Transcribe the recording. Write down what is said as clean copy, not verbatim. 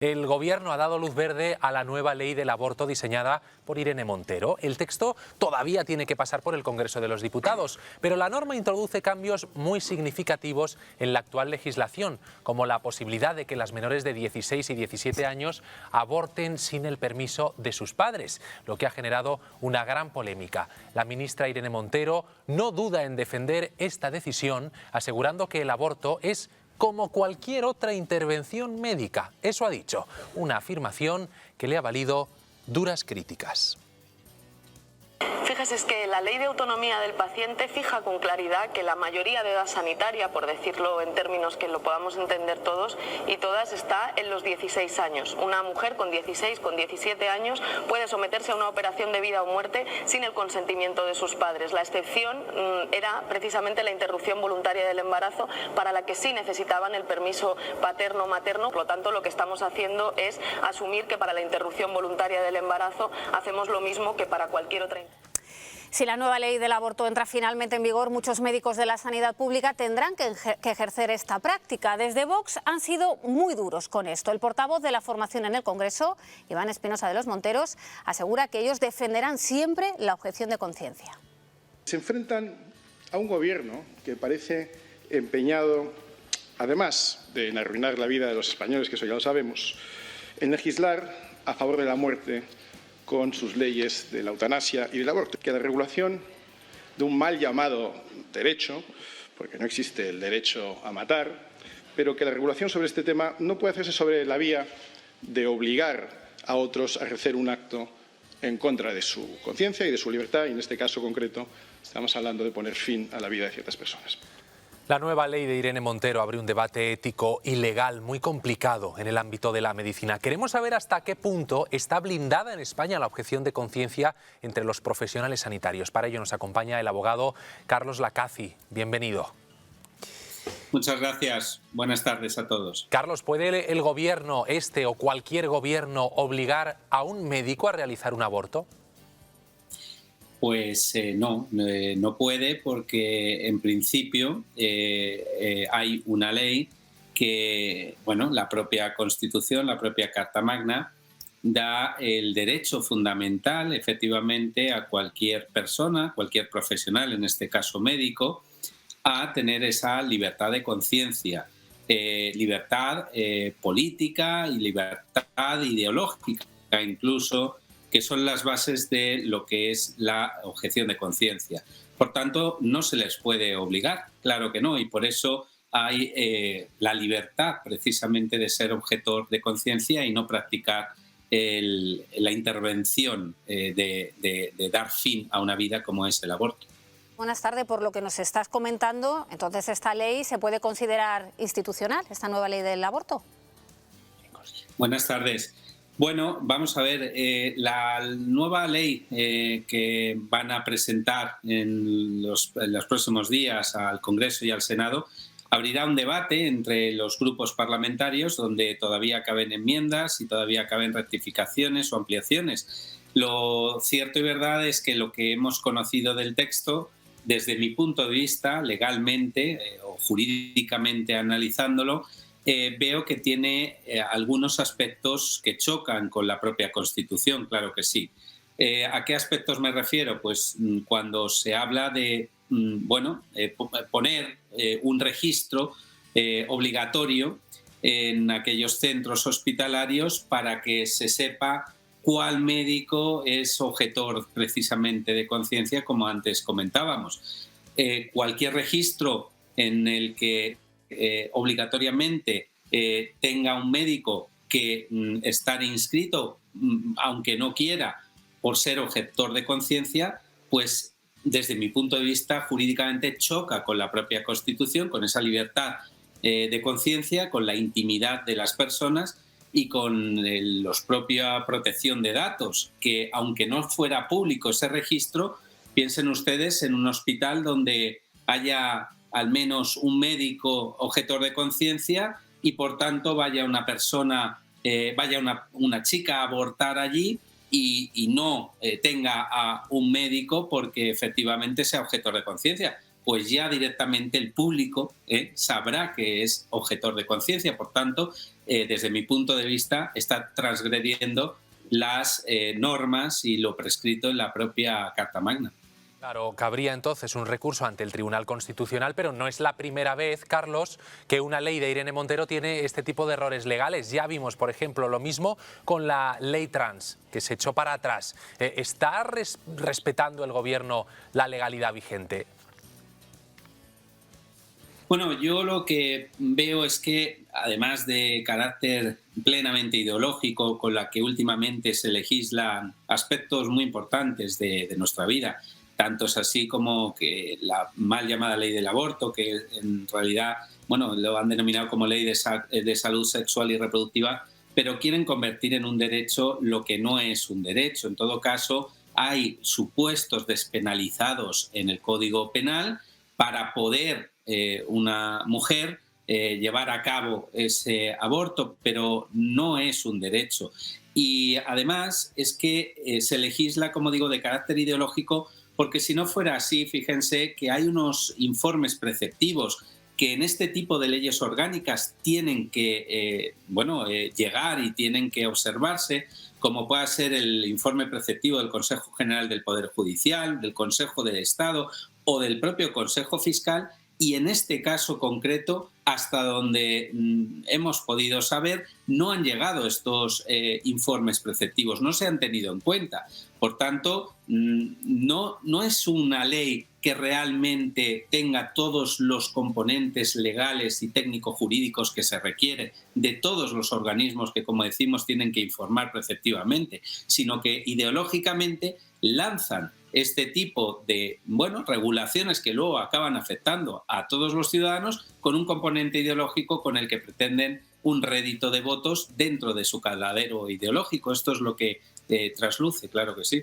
El Gobierno ha dado luz verde a la nueva ley del aborto diseñada por Irene Montero. El texto todavía tiene que pasar por el Congreso de los Diputados, pero la norma introduce cambios muy significativos en la actual legislación, como la posibilidad de que las menores de 16 y 17 años aborten sin el permiso de sus padres, lo que ha generado una gran polémica. La ministra Irene Montero no duda en defender esta decisión, asegurando que el aborto es como cualquier otra intervención médica. Eso ha dicho, una afirmación que le ha valido duras críticas. Fíjese, es que la ley de autonomía del paciente fija con claridad que la mayoría de edad sanitaria, por decirlo en términos que lo podamos entender todos y todas, está en los 16 años. Una mujer con 16, con 17 años puede someterse a una operación de vida o muerte sin el consentimiento de sus padres. La excepción era precisamente la interrupción voluntaria del embarazo, para la que sí necesitaban el permiso paterno-materno. Por lo tanto, lo que estamos haciendo es asumir que para la interrupción voluntaria del embarazo hacemos lo mismo que para cualquier otra. Si la nueva ley del aborto entra finalmente en vigor, muchos médicos de la sanidad pública tendrán que ejercer esta práctica. Desde Vox han sido muy duros con esto. El portavoz de la formación en el Congreso, Iván Espinosa de los Monteros, asegura que ellos defenderán siempre la objeción de conciencia. Se enfrentan a un gobierno que parece empeñado, además de en arruinar la vida de los españoles, que eso ya lo sabemos, en legislar a favor de la muerte con sus leyes de la eutanasia y del aborto. Que la regulación de un mal llamado derecho, porque no existe el derecho a matar, pero que la regulación sobre este tema no puede hacerse sobre la vía de obligar a otros a ejercer un acto en contra de su conciencia y de su libertad, y en este caso concreto estamos hablando de poner fin a la vida de ciertas personas. La nueva ley de Irene Montero abre un debate ético y legal muy complicado en el ámbito de la medicina. Queremos saber hasta qué punto está blindada en España la objeción de conciencia entre los profesionales sanitarios. Para ello nos acompaña el abogado Carlos Lacaci. Bienvenido. Muchas gracias. Buenas tardes a todos. Carlos, ¿puede el gobierno, este o cualquier gobierno, obligar a un médico a realizar un aborto? Pues no puede, porque en principio hay una ley que, bueno, la propia Constitución, la propia Carta Magna, da el derecho fundamental, efectivamente, a cualquier persona, cualquier profesional, en este caso médico, a tener esa libertad de conciencia, libertad política y libertad ideológica, incluso, que son las bases de lo que es la objeción de conciencia. Por tanto, no se les puede obligar, claro que no, y por eso hay la libertad precisamente de ser objetor de conciencia y no practicar la intervención de dar fin a una vida como es el aborto. Buenas tardes. Por lo que nos estás comentando, entonces esta ley se puede considerar institucional, esta nueva ley del aborto. Buenas tardes. Bueno, vamos a ver, la nueva ley que van a presentar en los próximos días al Congreso y al Senado abrirá un debate entre los grupos parlamentarios, donde todavía caben enmiendas y todavía caben rectificaciones o ampliaciones. Lo cierto y verdad es que lo que hemos conocido del texto, desde mi punto de vista, legalmente o jurídicamente analizándolo, veo que tiene algunos aspectos que chocan con la propia Constitución, claro que sí. ¿A qué aspectos me refiero? Pues cuando se habla de poner un registro obligatorio en aquellos centros hospitalarios para que se sepa cuál médico es objetor precisamente de conciencia, como antes comentábamos. Cualquier registro en el que obligatoriamente tenga un médico que estar inscrito, aunque no quiera, por ser objetor de conciencia, pues desde mi punto de vista jurídicamente choca con la propia Constitución, con esa libertad de conciencia, con la intimidad de las personas y con la propia protección de datos, que aunque no fuera público ese registro, piensen ustedes en un hospital donde haya al menos un médico objetor de conciencia y por tanto vaya una persona, una chica a abortar allí y no tenga a un médico porque efectivamente sea objetor de conciencia. pues ya directamente el público sabrá que es objetor de conciencia. Por tanto, desde mi punto de vista, está transgrediendo las normas y lo prescrito en la propia Carta Magna. Claro, cabría entonces un recurso ante el Tribunal Constitucional, pero no es la primera vez, Carlos, que una ley de Irene Montero tiene este tipo de errores legales. Ya vimos, por ejemplo, lo mismo con la ley trans, que se echó para atrás. ¿Está respetando el Gobierno la legalidad vigente? Bueno, yo lo que veo es que, además de carácter plenamente ideológico, con la que últimamente se legislan aspectos muy importantes de nuestra vida, tanto es así como que la mal llamada ley del aborto, que en realidad, bueno, lo han denominado como ley de salud sexual y reproductiva, pero quieren convertir en un derecho lo que no es un derecho. En todo caso, hay supuestos despenalizados en el Código Penal para poder una mujer llevar a cabo ese aborto, pero no es un derecho. Y además es que se legisla, como digo, de carácter ideológico, porque si no fuera así, fíjense que hay unos informes preceptivos que en este tipo de leyes orgánicas tienen que llegar y tienen que observarse, como pueda ser el informe preceptivo del Consejo General del Poder Judicial, del Consejo del Estado o del propio Consejo Fiscal. Y en este caso concreto, hasta donde hemos podido saber, no han llegado estos informes preceptivos, no se han tenido en cuenta. Por tanto, no es una ley que realmente tenga todos los componentes legales y técnico-jurídicos que se requiere de todos los organismos que, como decimos, tienen que informar preceptivamente, sino que ideológicamente lanzan este tipo de regulaciones que luego acaban afectando a todos los ciudadanos con un componente ideológico con el que pretenden un rédito de votos dentro de su caladero ideológico. Esto es lo que trasluce, claro que sí.